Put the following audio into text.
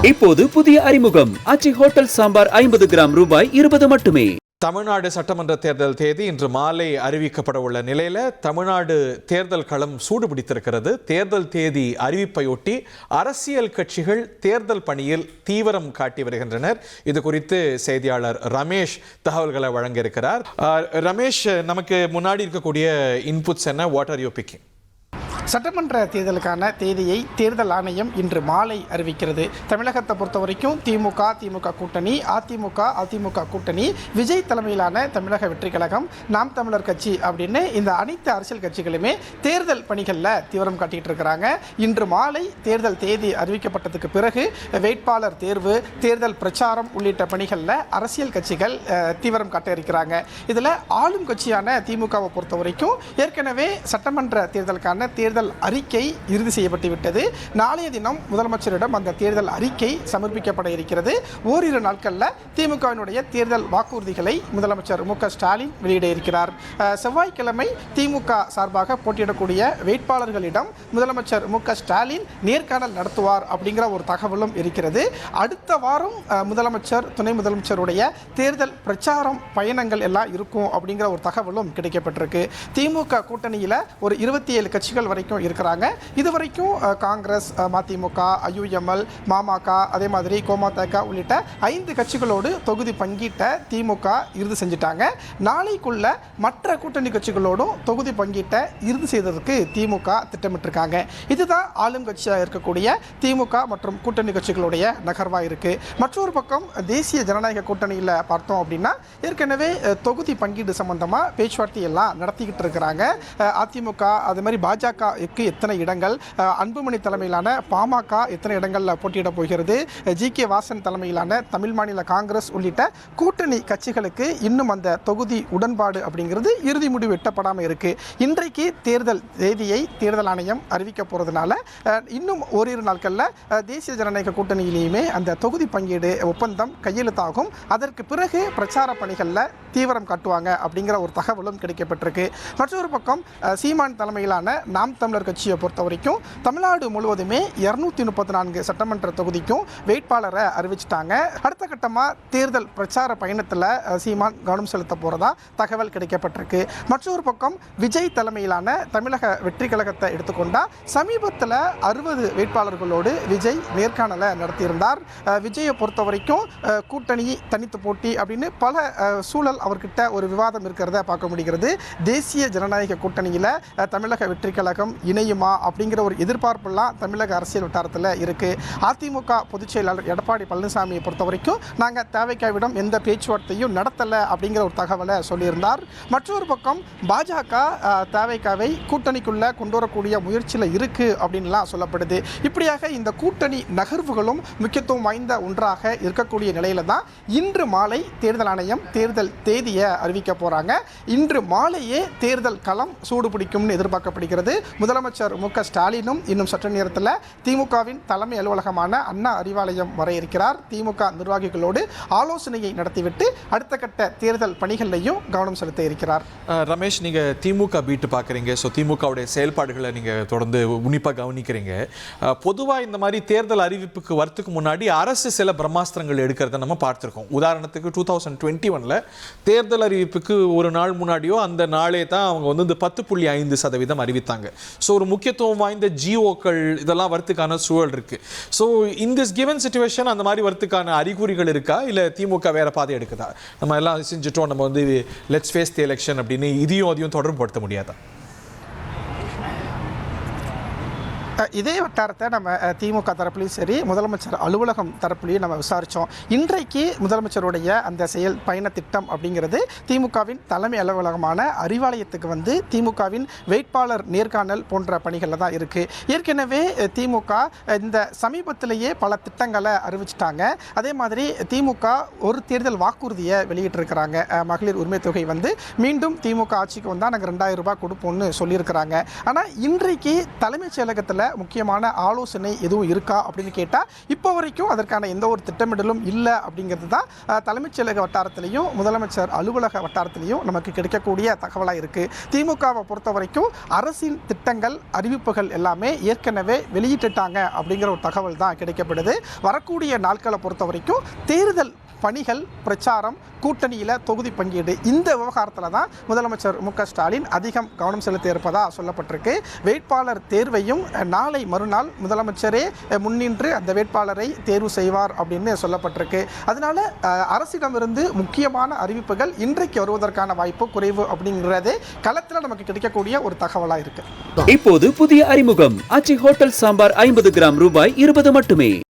இப்போது புதிய அறிமுகம் ஆச்சி ஹோட்டல் சாம்பார் 50 கிராம் ரூபாய் 20 மட்டுமே. தமிழ்நாடு சட்டமன்ற தேர்தல் தேதி இன்று மாலை அறிவிக்கப்பட உள்ள நிலையில தமிழ்நாடு தேர்தல் களம் சூடுபிடித்திருக்கிறது. தேர்தல் தேதி அறிவிப்பையொட்டி அரசியல் கட்சிகள் தேர்தல் பணியில் தீவிரம் காட்டி வருகின்றனர். இது குறித்து செய்தியாளர் ரமேஷ் தகவல்களை வழங்கியிருக்கிறார். ரமேஷ், நமக்கு முன்னாடி இருக்கக்கூடிய இன்புட்ஸ் என்ன? What are you picking? சட்டமன்ற தேர்தலுக்கான தேதியை தேர்தல் ஆணையம் இன்று மாலை அறிவிக்கிறது. தமிழகத்தை பொறுத்த வரைக்கும் திமுக கூட்டணி, அதிமுக கூட்டணி, விஜய் தலைமையிலான தமிழக வெற்றி கழகம், நாம் தமிழர் கட்சி அப்படின்னு இந்த அனைத்து அரசியல் கட்சிகளுமே தேர்தல் பணிகளில் தீவிரம் காட்டிட்டு இருக்கிறாங்க. இன்று மாலை தேர்தல் தேதி அறிவிக்கப்பட்டதுக்கு பிறகு வேட்பாளர் தேர்வு, தேர்தல் பிரச்சாரம் உள்ளிட்ட பணிகளில் அரசியல் கட்சிகள் தீவிரம் காட்ட இருக்கிறாங்க. இதில் ஆளும் கட்சியான திமுகவை பொறுத்த வரைக்கும் ஏற்கனவே சட்டமன்ற தேர்தலுக்கான தேர்தல் அறிக்கை இறுதி செய்யப்பட்டு விட்டது. நாளைய தினம் முதலமைச்சரிடம் அந்த தேர்தல் அறிக்கை சமர்ப்பிக்கப்பட இருக்கிறது. ஓரிரு நாட்களில் திமுகவினுடைய தேர்தல் வாக்குறுதிகளை முதலமைச்சர் மு.க. ஸ்டாலின் வெளியிட இருக்கிறார். செவ்வாய்க்கிழமை திமுக சார்பாக போட்டியிடக்கூடிய வேட்பாளர்களிடம் முதலமைச்சர் மு.க. ஸ்டாலின் நேர்காணல் நடத்துவார் அப்படிங்கிற ஒரு தகவலும் இருக்கிறது. அடுத்த வாரம் முதலமைச்சர், துணை முதலமைச்சருடைய தேர்தல் பிரச்சாரம் பயணங்கள் எல்லாம் இருக்கும் அப்படிங்கிற ஒரு தகவலும் கிடைக்கப்பட்டிருக்கு. திமுக கூட்டணியில் ஒரு 27 கட்சிகள் வரைக்கும் இருக்கிறாங்க. இதுவரைக்கும் காங்கிரஸ், மதிமுக, ஐயுஎம்எல், மாமக, அதே மாதிரி கோமதக உள்ளிட்ட 5 கட்சிகளோடு தொகுதி பங்கீட்டை திமுக இறுதி செஞ்சிட்டாங்க. நாளைக்குள்ள மற்ற கூட்டணி கட்சிகளோடும் தொகுதி பங்கீட்டை இறுதி செய்வதற்கு திமுக திட்டமிட்டிருக்காங்க. இதுதான் ஆளும் கட்சியாக இருக்கக்கூடிய திமுக மற்றும் கூட்டணி கட்சிகளுடைய நகர்வாக இருக்கு. மற்றொரு பக்கம் தேசிய ஜனநாயக கூட்டணியில் பார்த்தோம் அப்படின்னா ஏற்கனவே தொகுதி பங்கீடு சம்பந்தமாக பேச்சுவார்த்தை எல்லாம் நடத்திக்கிட்டு இருக்கிறாங்க. அதிமுக, அது மாதிரி பாஜக எத்தனை இடங்கள், அன்புமணி தலைமையிலான பாமக எத்தனை இடங்களில் போட்டியிட போகிறது, ஜி.கே. வாசன் தலைமையிலான தமிழ் மாநில காங்கிரஸ் உள்ளிட்ட கூட்டணி கட்சிகளுக்கு இன்னும் அந்த தொகுதி உடன்பாடு அப்படிங்கிறது இறுதி முடிவு எட்டப்படாமல் இருக்கு. இன்றைக்கு தேர்தல் தேதியை தேர்தல் ஆணையம் அறிவிக்க போறதுனால இன்னும் ஓரிரு நாட்களில் தேசிய ஜனநாயக கூட்டணியிலேயுமே அந்த தொகுதி பங்கீடு ஒப்பந்தம் கையெழுத்தாகும். அதற்கு பிறகு பிரச்சார பணிகளில் தீவிரம் காட்டுவாங்க அப்படிங்கிற ஒரு தகவலும் கிடைக்கப்பட்டிருக்கு. மற்றொரு பக்கம் சீமான் தலைமையிலான நாம் தமிழர் கட்சியை பொறுத்த வரைக்கும் தமிழ்நாடு முழுவதுமே 234 சட்டமன்ற தொகுதிக்கும் வேட்பாளரை அறிவிச்சிட்டாங்க. அடுத்த கட்டமாக தேர்தல் பிரச்சார பயணத்தில் சீமான் கவனம் செலுத்த போறதா தகவல் கிடைக்கப்பட்டிருக்கு. மற்றொரு பக்கம் விஜய் தலைமையிலான தமிழக வெற்றி கழகத்தை எடுத்துக்கொண்டா சமீபத்தில் 60 வேட்பாளர்களோடு விஜய் நேர்காணலை நடத்தியிருந்தார். விஜயை பொறுத்த வரைக்கும் கூட்டணி, தனித்து போட்டி அப்படின்னு பல சூழல் அவர்கிட்ட ஒரு விவாதம் இருக்கிறத பார்க்க முடிகிறது. தேசிய ஜனநாயக கூட்டணியில் தமிழக வெற்றி கழகம் இணையுமா அப்படிங்கிற ஒரு எதிர்பார்ப்பெல்லாம் தமிழக அரசியல் வட்டாரத்தில் இருக்கு. அதிமுக பொதுச் செயலாளர் எடப்பாடி பழனிசாமியை பொறுத்த வரைக்கும் நாங்கள் தேவைக்காவிடம் எந்த பேச்சுவார்த்தையும் நடத்தலை அப்படிங்கிற ஒரு தகவலை சொல்லியிருந்தார். மற்றொரு பக்கம் பாஜக தேவைக்காவை கூட்டணிக்குள்ள கொண்டு வரக்கூடிய முயற்சியில் இருக்கு அப்படின்லாம் சொல்லப்படுது. இப்படியாக இந்த கூட்டணி நகர்வுகளும் முக்கியத்துவம் வாய்ந்த ஒன்றாக இருக்கக்கூடிய நிலையில தான் இன்று மாலை தேர்தல் ஆணையம் தேர்தல் தேதியை அறிவிக்க போறாங்க. இன்று மாலையே தேர்தல் களம் சூடு பிடிக்கும்னு எதிர்பார்க்கப்படுகிறது. முதலமைச்சர் மு.க. ஸ்டாலினும் இன்னும் சற்று நேரத்தில் திமுகவின் தலைமை அலுவலகமான அண்ணா அறிவாலயம் வர இருக்கிறார். திமுக நிர்வாகிகளோடு ஆலோசனையை நடத்திவிட்டு அடுத்த கட்ட தேர்தல் பணிகளையும் கவனம் செலுத்த இருக்கிறார். ரமேஷ், நீங்க திமுக பீட்டு பார்க்குறீங்க. ஸோ திமுகவுடைய செயல்பாடுகளை நீங்க தொடர்ந்து உன்னிப்பாக கவனிக்கிறீங்க. பொதுவாக இந்த மாதிரி தேர்தல் அறிவிப்புக்கு வரத்துக்கு முன்னாடி அரசு சில பிரம்மாஸ்திரங்கள் எடுக்கிறத நம்ம பார்த்துருக்கோம். உதாரணத்துக்கு 2021 தேர்தல் அறிவிப்புக்கு ஒரு நாள் முன்னாடியோ அந்த நாளே தான் அவங்க வந்து இந்த 10.5% அறிவித்தாங்க. ஸோ ஒரு முக்கியத்துவம் வாய்ந்த ஜிஓக்கள் இதெல்லாம் வரத்துக்கான சூழல் இருக்கு. So in this given situation அந்த மாதிரி வரத்துக்கான அறிகுறிகள் இருக்கா, இல்லை திமுக வேற பாதை எடுக்குதா? நம்ம எல்லாம் செஞ்சுட்டோம், நம்ம வந்து லெட்ஸ் ஃபேஸ் தி எலெக்ஷன் அப்படின்னு இதையும் அதையும் தொடர்பு படுத்த முடியாதா? இதே வட்டாரத்தை நம்ம திமுக தரப்புலையும் சரி, முதலமைச்சர் அலுவலகம் தரப்புலையும் நம்ம விசாரித்தோம். இன்றைக்கு முதலமைச்சருடைய அந்த செயல் பயண திட்டம் அப்படிங்கிறது திமுகவின் தலைமை அலுவலகமான அறிவாலயத்துக்கு வந்து திமுகவின் வேட்பாளர் நேர்காணல் போன்ற பணிகளில் தான் இருக்குது. ஏற்கனவே திமுக இந்த சமீபத்திலேயே பல திட்டங்களை அறிவிச்சிட்டாங்க. அதே மாதிரி திமுக ஒரு தேர்தல் வாக்குறுதியை வெளியிட்டிருக்கிறாங்க. மகளிர் உரிமை தொகை வந்து மீண்டும் திமுக ஆட்சிக்கு வந்தால் நாங்கள் 2000 ரூபாய் கொடுப்போம்னு சொல்லியிருக்கிறாங்க. ஆனால் இன்றைக்கு தலைமைச் செயலகத்தில் முக்கியமான ஆலோசனை எதுவும் இருக்கா அப்படின்னு கேட்டால் இப்போ வரைக்கும் அதற்கான எந்த ஒரு திட்டமிடலும் இல்லை அப்படிங்கிறது தான் தலைமைச் செயலக வட்டாரத்திலையும் முதலமைச்சர் அலுவலக வட்டாரத்திலையும் நமக்கு கிடைக்கக்கூடிய தகவலாக இருக்குது. திமுகவை பொறுத்த வரைக்கும் அரசின் திட்டங்கள் அறிவிப்புகள் எல்லாமே ஏற்கனவே வெளியிட்டுட்டாங்க அப்படிங்கிற ஒரு தகவல் தான் கிடைக்கப்படுது. வரக்கூடிய நாட்களை பொறுத்த வரைக்கும் தேர்தல் பணிகள், பிரச்சாரம், கூட்டணியில் தொகுதி பங்கீடு இந்த விவகாரத்தில் தான் முதலமைச்சர் மு.க.ஸ்டாலின் அதிகம் கவனம் செலுத்தி இருப்பதாக சொல்லப்பட்டிருக்கு. வேட்பாளர் தேர்வையும் நாளை மறுநாள் முதலமைச்சரே முன்னின்று அந்த வேட்பாளரை தேர்வு செய்வார் அப்படின்னு சொல்லப்பட்டிருக்கு. அதனால அரசிடமிருந்து முக்கியமான அறிவிப்புகள் இன்றைக்கு வருவதற்கான வாய்ப்பு குறைவு அப்படிங்கிறது களத்தில் நமக்கு கிடைக்கக்கூடிய ஒரு தகவலாக இருக்கு. இப்போது புதிய அறிமுகம் ஆச்சி ஹோட்டல் சாம்பார் 50 கிராம் ரூபாய் 20 மட்டுமே.